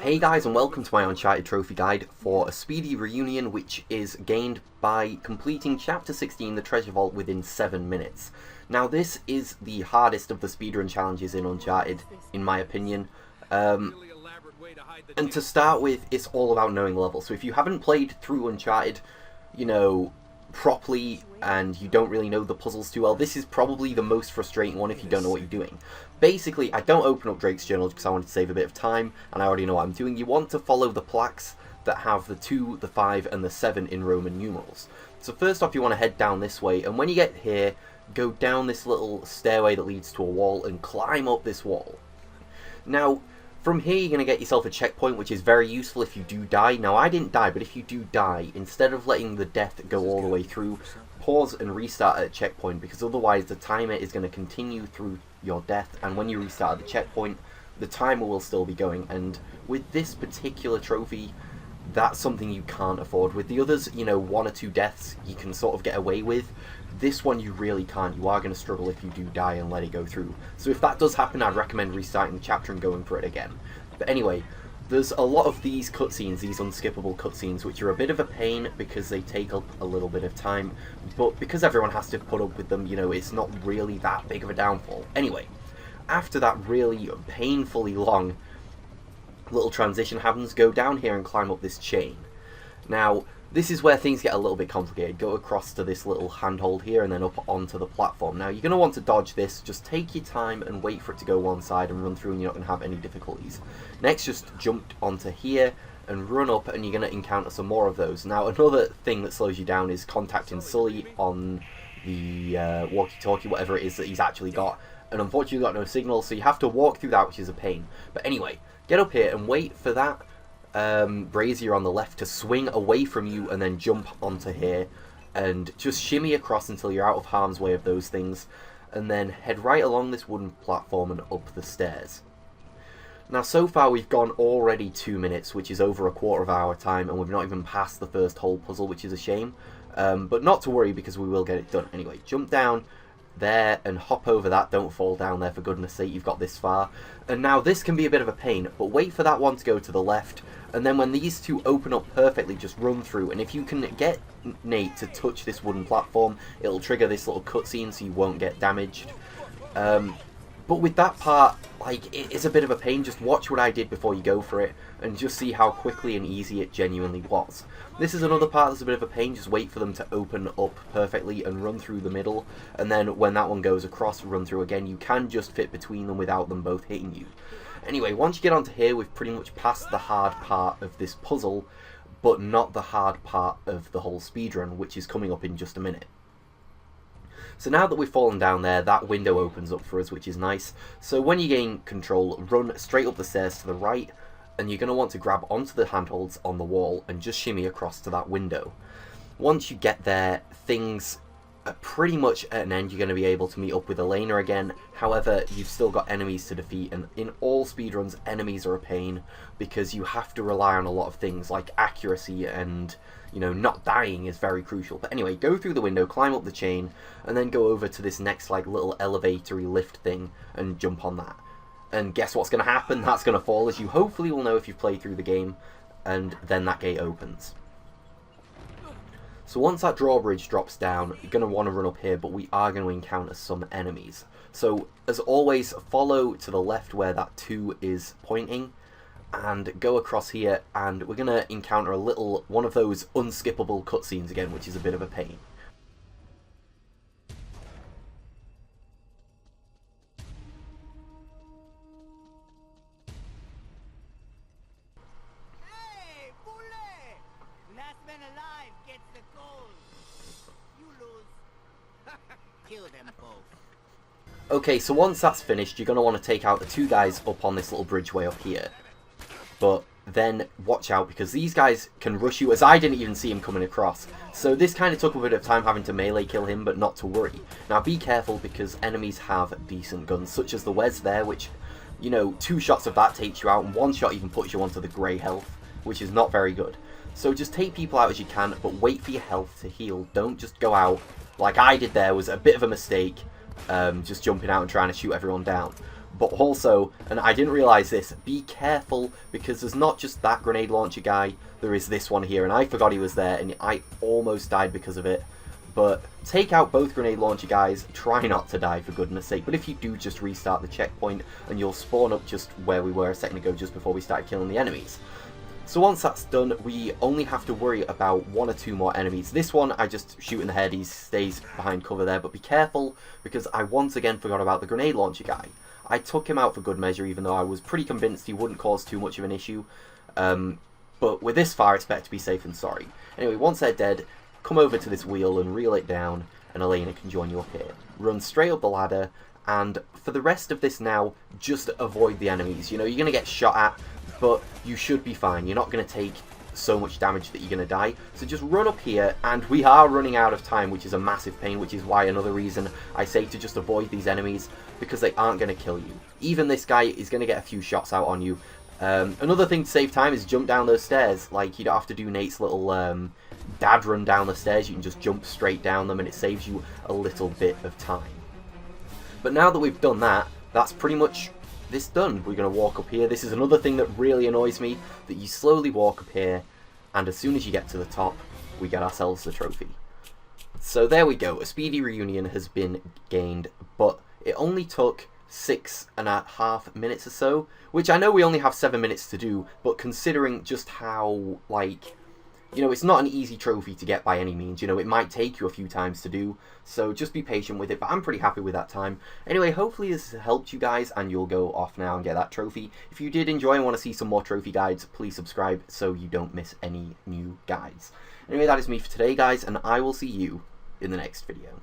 Hey guys, and welcome to my Uncharted trophy guide for A Speedy Reunion, which is gained by completing Chapter 16, the Treasure Vault, within 7 minutes. Now this is the hardest of the speedrun challenges in Uncharted, in my opinion. And to start with, it's all about knowing levels. So if you haven't played through Uncharted, properly, and you don't really know the puzzles too well, this is probably the most frustrating one if you don't know what you're doing. Basically, I don't open up Drake's journal because I wanted to save a bit of time, and I already know what I'm doing. You want to follow the plaques that have the 2, the 5, and the 7 in Roman numerals. So first off, you want to head down this way, and when you get here, go down this little stairway that leads to a wall and climb up this wall. Now, from here you're going to get yourself a checkpoint, which is very useful if you do die. Now, I didn't die, but if you do die, instead of letting the death go all the way through, pause and restart at a checkpoint, because otherwise the timer is going to continue through your death, and when you restart at the checkpoint, the timer will still be going. And with this particular trophy, that's something you can't afford. With the others, 1 or 2 deaths you can sort of get away with. This one you really can't. You are going to struggle if you do die and let it go through. So if that does happen, I'd recommend restarting the chapter and going for it again. But anyway, there's a lot of these cutscenes, these unskippable cutscenes, which are a bit of a pain because they take up a little bit of time. But because everyone has to put up with them, it's not really that big of a downfall. Anyway, after that really painfully long little transition happens, go down here and climb up this chain. Now, this is where things get a little bit complicated. Go across to this little handhold here and then up onto the platform. Now, you're going to want to dodge this. Just take your time and wait for it to go one side and run through, and you're not going to have any difficulties. Next, just jump onto here and run up, and you're going to encounter some more of those. Now, another thing that slows you down is contacting Sully on the walkie-talkie, whatever it is that he's actually got. And unfortunately, you've got no signal, so you have to walk through that, which is a pain. But anyway, get up here and wait for that brazier on the left to swing away from you, and then jump onto here and just shimmy across until you're out of harm's way of those things, and then head right along this wooden platform and up the stairs. Now, so far we've gone already 2 minutes, which is over a quarter of our time, and we've not even passed the first whole puzzle, which is a shame, but not to worry because we will get it done. Anyway, jump down there and hop over that. Don't fall down there, for goodness sake. You've got this far. And now this can be a bit of a pain, but wait for that one to go to the left, and then when these two open up perfectly, just run through. And if you can get Nate to touch this wooden platform, it'll trigger this little cutscene so you won't get damaged. But with that part, it is a bit of a pain. Just watch what I did before you go for it, and just see how quickly and easy it genuinely was. This is another part that's a bit of a pain. Just wait for them to open up perfectly and run through the middle, and then when that one goes across, run through again. You can just fit between them without them both hitting you. Anyway, once you get onto here, we've pretty much passed the hard part of this puzzle, but not the hard part of the whole speedrun, which is coming up in just a minute. So now that we've fallen down there, that window opens up for us, which is nice. So when you gain control, run straight up the stairs to the right, and you're going to want to grab onto the handholds on the wall and just shimmy across to that window. Once you get there, things are pretty much at an end. You're going to be able to meet up with Elena again. However, you've still got enemies to defeat, and in all speedruns, enemies are a pain because you have to rely on a lot of things like accuracy, and not dying is very crucial. But anyway, go through the window, climb up the chain, and then go over to this next little elevatory lift thing and jump on that. And guess what's going to happen? That's going to fall, as you hopefully will know if you've played through the game, and then that gate opens. So once that drawbridge drops down, you're going to want to run up here, but we are going to encounter some enemies. So, as always, follow to the left where that 2 is pointing, and go across here, and we're going to encounter one of those unskippable cutscenes again, which is a bit of a pain. Okay, so once that's finished, you're going to want to take out the 2 guys up on this little bridgeway up here. But then watch out, because these guys can rush you, as I didn't even see him coming across. So this kind of took a bit of time having to melee kill him, but not to worry. Now be careful, because enemies have decent guns, such as the Wes there, which, 2 shots of that takes you out, and 1 shot even puts you onto the grey health, which is not very good. So just take people out as you can, but wait for your health to heal. Don't just go out, like I did there. Was a bit of a mistake, just jumping out and trying to shoot everyone down. But also, and I didn't realise this, be careful, because there's not just that grenade launcher guy, there is this one here, and I forgot he was there, and I almost died because of it. But take out both grenade launcher guys, try not to die for goodness sake, but if you do, just restart the checkpoint, and you'll spawn up just where we were a second ago, just before we started killing the enemies. So once that's done, we only have to worry about 1 or 2 more enemies. This one, I just shoot in the head, he stays behind cover there, but be careful, because I once again forgot about the grenade launcher guy. I took him out for good measure, even though I was pretty convinced he wouldn't cause too much of an issue. But with this far, it's better to be safe than sorry. Anyway, once they're dead, come over to this wheel and reel it down, and Elena can join you up here. Run straight up the ladder, and for the rest of this now, just avoid the enemies. You know, you're going to get shot at, but you should be fine. You're not going to take so much damage that you're going to die. So just run up here, and we are running out of time, which is a massive pain, which is why another reason I say to just avoid these enemies, because they aren't going to kill you. Even this guy is going to get a few shots out on you. Another thing to save time is jump down those stairs. Like, you don't have to do Nate's little dad run down the stairs. You can just jump straight down them, and it saves you a little bit of time. But now that we've done that, that's pretty much this done. We're going to walk up here. This is another thing that really annoys me, that you slowly walk up here, and as soon as you get to the top, we get ourselves the trophy. So there we go. A Speedy Reunion has been gained, but it only took 6.5 minutes or so, which I know we only have 7 minutes to do, but considering just how, like, you know, it's not an easy trophy to get by any means. You know, it might take you a few times to do, so just be patient with it, but I'm pretty happy with that time. Anyway, hopefully this helped you guys, and you'll go off now and get that trophy. If you did enjoy and want to see some more trophy guides, please subscribe so you don't miss any new guides. Anyway, that is me for today, guys, and I will see you in the next video.